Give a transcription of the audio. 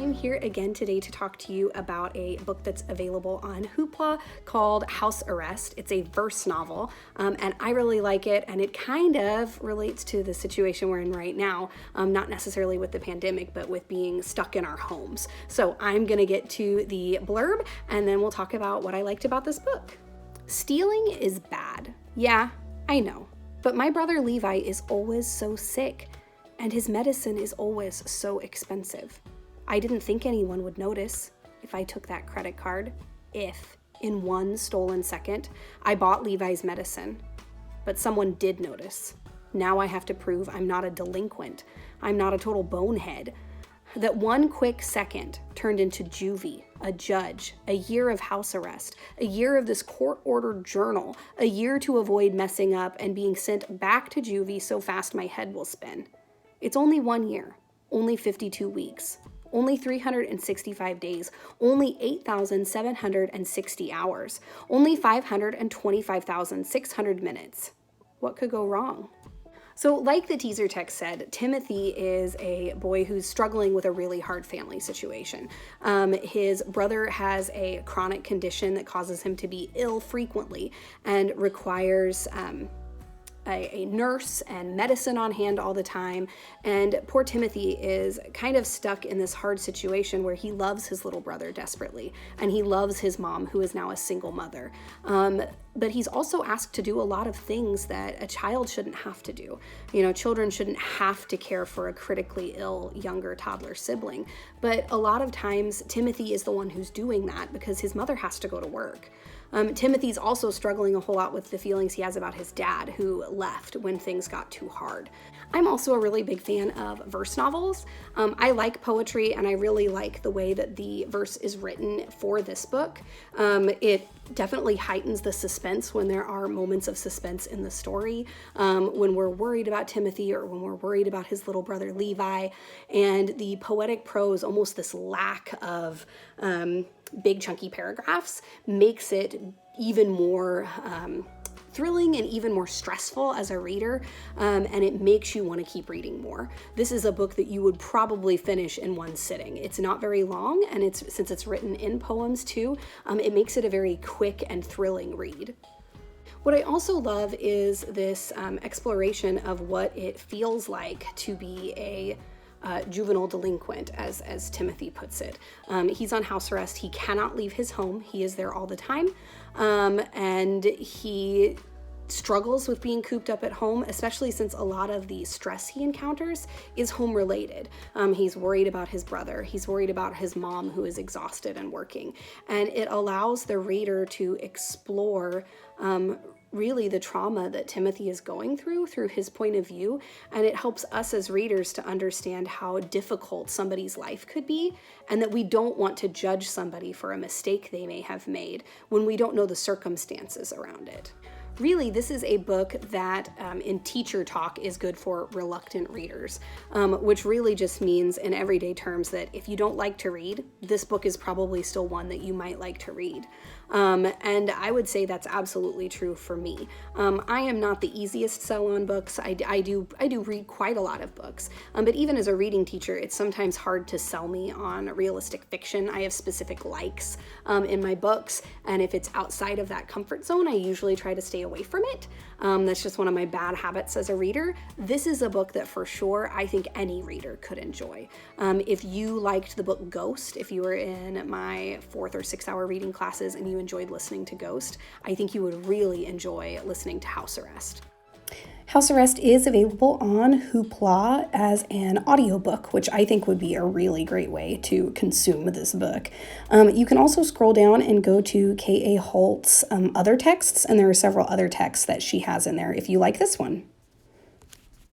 I'm here again today to talk to you about a book that's available on Hoopla called House Arrest. It's a verse novel, and I really like it, and it kind of relates to the situation we're in right now, not necessarily with the pandemic, but with being stuck in our homes. So I'm going to get to the blurb, and then we'll talk about what I liked about this book. Stealing is bad. Yeah, I know. But my brother Levi is always so sick, and his medicine is always so expensive. I didn't think anyone would notice if I took that credit card. If, in one stolen second, I bought Levi's medicine. But someone did notice. Now I have to prove I'm not a delinquent. I'm not a total bonehead. That one quick second turned into juvie, a judge, a year of house arrest, a year of this court-ordered journal, a year to avoid messing up and being sent back to juvie so fast my head will spin. It's only 1 year, only 52 weeks, only 365 days, only 8,760 hours, only 525,600 minutes. What could go wrong? So like the teaser text said, Timothy is a boy who's struggling with a really hard family situation. His brother has a chronic condition that causes him to be ill frequently and requires a nurse and medicine on hand all the time. And poor Timothy is kind of stuck in this hard situation where he loves his little brother desperately, and he loves his mom, who is now a single mother. But he's also asked to do a lot of things that a child shouldn't have to do. You know, children shouldn't have to care for a critically ill younger toddler sibling. But a lot of times, Timothy is the one who's doing that because his mother has to go to work. Timothy's also struggling a whole lot with the feelings he has about his dad, who left when things got too hard. I'm also a really big fan of verse novels. I like poetry, and I really like the way that the verse is written for this book. It definitely heightens the suspense when there are moments of suspense in the story, when we're worried about Timothy or when we're worried about his little brother Levi. And the poetic prose, almost this lack of big chunky paragraphs, makes it even more thrilling and even more stressful as a reader, and it makes you want to keep reading more. This is a book that you would probably finish in one sitting. It's not very long, and since it's written in poems too, it makes it a very quick and thrilling read. What I also love is this exploration of what it feels like to be a juvenile delinquent, as Timothy puts it. He's on house arrest. He cannot leave his home. He is there all the time, and he struggles with being cooped up at home, especially since a lot of the stress he encounters is home related. He's worried about his brother. He's worried about his mom, who is exhausted and working. And it allows the reader to explore really the trauma that Timothy is going through his point of view, and it helps us as readers to understand how difficult somebody's life could be, and that we don't want to judge somebody for a mistake they may have made when we don't know the circumstances around it. Really, this is a book that in teacher talk is good for reluctant readers, which really just means in everyday terms that if you don't like to read, this book is probably still one that you might like to read. And I would say that's absolutely true for me. I am not the easiest sell on books. I do read quite a lot of books, but even as a reading teacher, it's sometimes hard to sell me on realistic fiction. I have specific likes in my books, and if it's outside of that comfort zone, I usually try to stay away from it. That's just one of my bad habits as a reader. This is a book that for sure I think any reader could enjoy. If you liked the book Ghost, if you were in my 4th or 6th hour reading classes and you enjoyed listening to Ghost, I think you would really enjoy listening to House Arrest. House Arrest is available on Hoopla as an audiobook, which I think would be a really great way to consume this book. You can also scroll down and go to K.A. Holt's other texts, and there are several other texts that she has in there if you like this one.